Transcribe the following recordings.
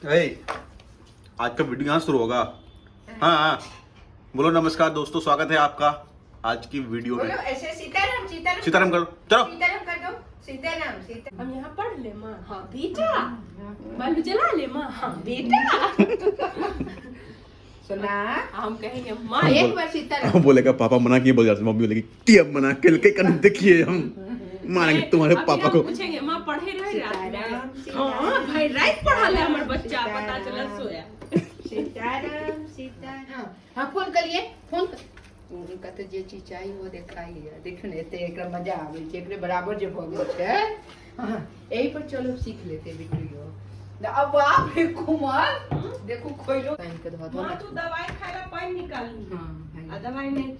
ए, आज का वीडियो यहाँ शुरू होगा। हाँ हाँ, बोलो नमस्कार दोस्तों, स्वागत है आपका आज की वीडियो में। बोलो ऐसे सीताराम सीताराम सीताराम करो, चलो। सीताराम कर दो। सीताराम सीताराम। हम यहाँ पढ़ ले माँ। हाँ बेटा। बल्ब जला ले माँ। हाँ बेटा। सुना हम कहेंगे माँ एक बार सीताराम बोलेगा पापा मना किए, बोल जाते, मम्मी बोलेगी कि अब मना के कर देखिए हम मानेंगे तुम्हारे अभी पापा हम को। पूछेंगे माँ पढ़े रहे रात सीताराम, में। सीताराम। हाँ भाई रात पढ़ा ले हमारे बच्चा, सीताराम। पता चला सोया। सीताराम सीताराम। हाँ फोन करिए, फोन उनका तो जे चीज चाहिए वो देखाई है। देखो ने ते एकरा मजा आवे छै, एकरे बराबर जे भ गेल छै। हाँ यही पर चलो सीख लेते वीडियो। अब आप रे कुमार देखो खोलो काइन के धो दो। माँ तू दवाई खाए ला पानी निकाल ली। हां आ दवाई नहीं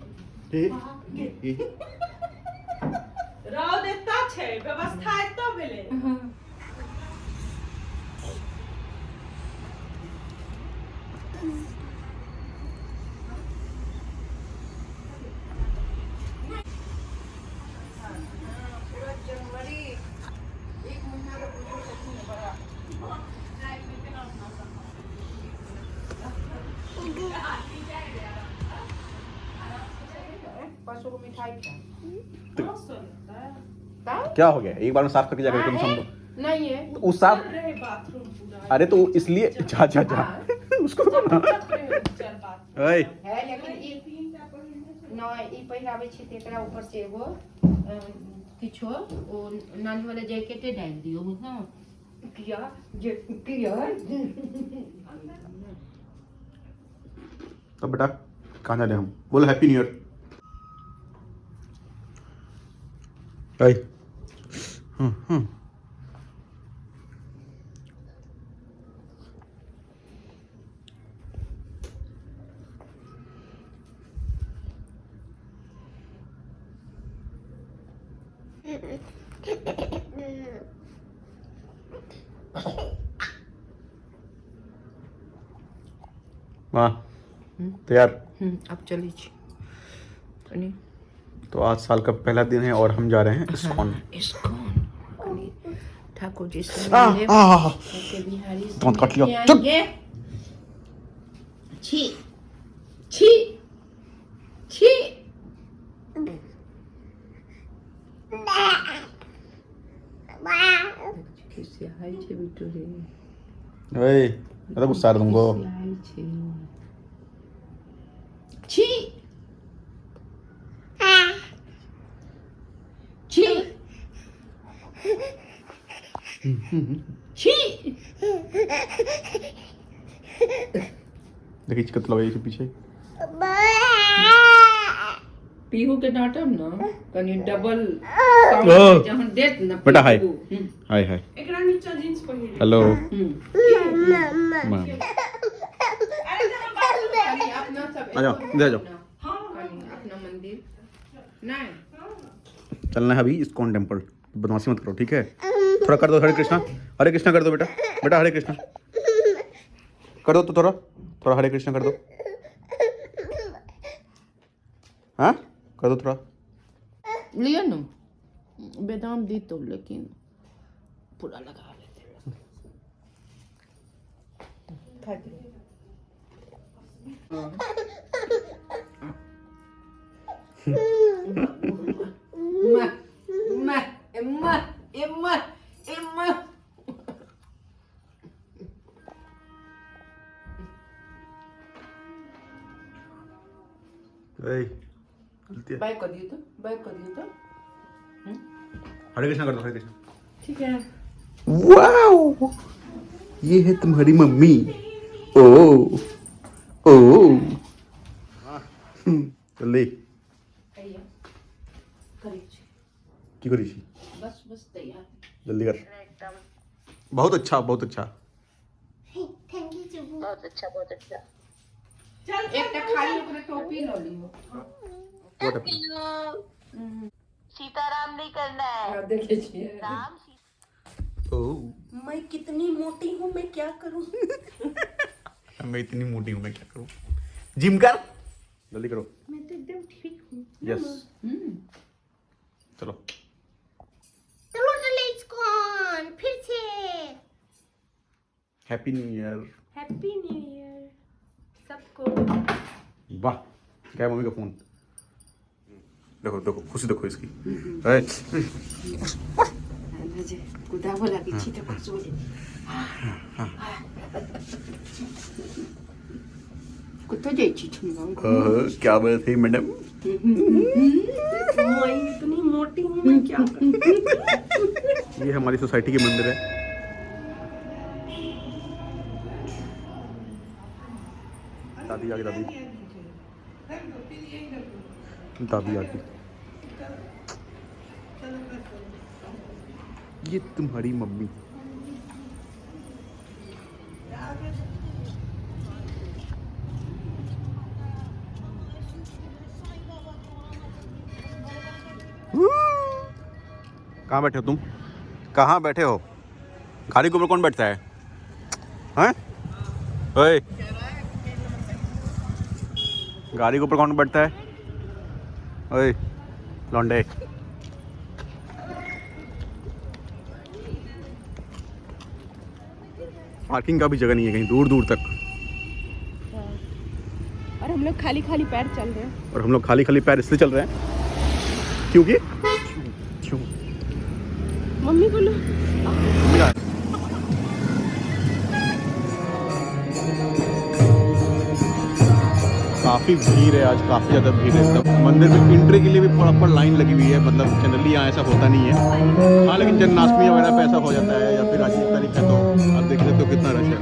राव देता छै, व्यवस्था एतो भेले। पासो को मिठाई खा क्या हो गया, एक बार में साफ करके जाकर तुम समझो। नहीं है तो उस साफ, रहे बाथरूम पूरा। अरे तो इसलिए जा जा जा उसको तो ना ओए है लेकिन ई नहीं ई पहिरावे छी त एकरा ऊपर से एगो किछो ओ नानी वाला जैकेटे डाल दियो। हां किया जे किया तो बेटा कहाँ जा रहे हैं हम, बोलो हैप्पी न्यू ईयर। हम्म। हाँ तैयार। अब चली छी कनी तो आज साल का पहला दिन है और हम जा रहे हैं इस्कॉन। इस्कॉन कनी ठाकुर जी से आ, मिले आ, के बिहारी से दांत काट लिया। मिलके आएंगे। छी छी छी किसी आई छे बिट्टू रे ओए मैं तो गुस्सा आ रहा तुमको। किसी आई छे छी छी छी देखिए चिकत लगा इसे पीछे। पीहू के डांटम न कनी डबल ओ। साउंड जहन देत न बेटा हाय पीहू। हाय हाय एकरा नीचे जींस पहिर। हेलो कनी मैम, अपना सब आ जाओ, इधर आ जाओ। कनी अपना मंदिर नहीं चलना है अभी इस्कॉन टेम्पल। बदमाशी मत करो ठीक है। थोड़ा कर दो हरे कृष्णा कर दो बेटा, बेटा हरे कृष्णा कर दो। तो थोड़ा थोड़ा हरे कृष्णा कर दो। हाँ कर दो थोड़ा। लिया न बेदाम दी तो लेकिन पूरा लगा लेते बाइक कर दिए तो हरे कृष्णा कर दो, हरे कृष्णा। ठीक है। वाओ ये है तुम्हारी मम्मी। ओ ओ जल्दी की करी छी, बस बस तैयार जल्दी कर। बहुत अच्छा बहुत अच्छा। चल एक खाली ओकरे टोपी ल लियो। What happened? सीताराम नहीं करना है, देखे छिए राम ओह मैं कितनी मोटी हूँ, मैं क्या करूँ। मैं इतनी मोटी हूँ, मैं क्या करूँ। जिम कर, जल्दी करो। मैं तो एकदम ठीक हूँ। यस चलो। चलो चले इस्कॉन फिर से। Happy new year. Happy new year सबको। वाह, क्या है मम्मी का फोन? देखो देखो खुशी देखो इसकी। ए, कुदावं लागेल चित्र बसू दे. कुठं जायची तुम्ही? क्या बात है मैडम? मैं इतनी मोटी हूँ, मैं क्या करूँ? ये हमारी सोसाइटी की मंदिर है। दादी आ गई, दादी दादी आ गई। ये तुम्हारी मम्मी। कहाँ बैठे हो तुम? कहाँ बैठे हो? गाड़ी के ऊपर कौन बैठता है? हैं? ओए, गाड़ी के ऊपर कौन बैठता है? ओए लौंडे। पार्किंग का भी जगह नहीं है कहीं, दूर दूर तक। और हम लोग खाली खाली पैर चल रहे हैं। और हम लोग खाली खाली पैर इसलिए चल रहे हैं क्योंकि क्यों? मम्मी बोलो। काफ़ी भीड़ है आज, काफ़ी ज़्यादा भीड़ है। सब मंदिर में एंट्री के लिए भी प्रॉपर लाइन लगी हुई है। मतलब जनरली यहाँ ऐसा होता नहीं है। हाँ, लेकिन जन्माष्टमी वगैरह पे ऐसा हो जाता है, या फिर आज की तारीख है तो आप देख सकते हो कितना रश है।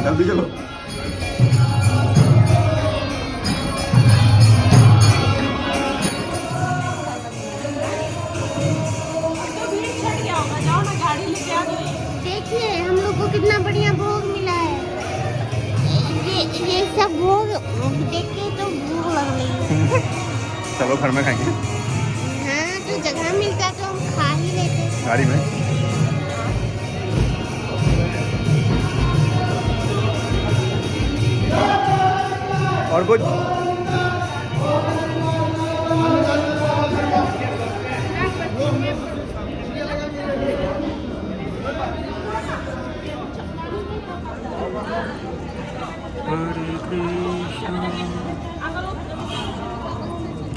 जल्दी चलो। देखिए हम लोग को कितना बढ़िया भोग मिला है। ये सब भोग देख के तो भूख लग रही है। चलो घर में खाएंगे। हाँ, तो जगह मिलता तो हम खा ही लेते। गाड़ी में और कुछ?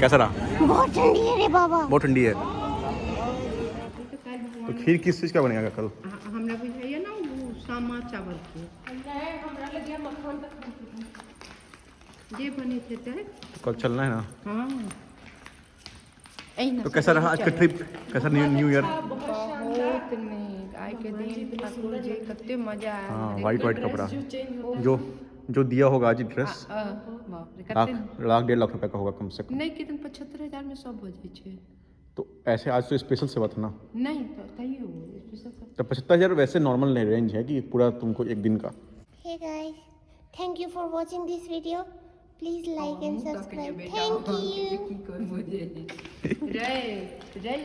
कैसा रहा? बहुत ठंडी है रे बाबा। बहुत ठंडी है। तो खीर किस चीज़ का बनेगा कल? हमरा बुझाइए ना वो सामा चावल के जे बने थे ते। कल चलना है ना? हाँ। तो कैसा रहा आज का ट्रिप? कैसा न्यू ईयर? बहुत नीक। आइ के दिन ठाकुर जी कते मजा आया। हाँ, वाइट कपड़ा जो दिया होगा आज ड्रेस बाप रे लाख कते। 1.5 लाख रुपए का होगा कम से कम। नहीं कितन 75,000 में सब हो जाए छे। तो ऐसे आज तो स्पेशल सेवा था ना? नहीं तो तैयो स्पेशल सब। तो 75,000 वैसे नॉर्मल रेंज है कि पूरा तुमको एक दिन का। Hey guys, thank you for watching this video. Please like and subscribe. Thank you. की कर मुझे रे रे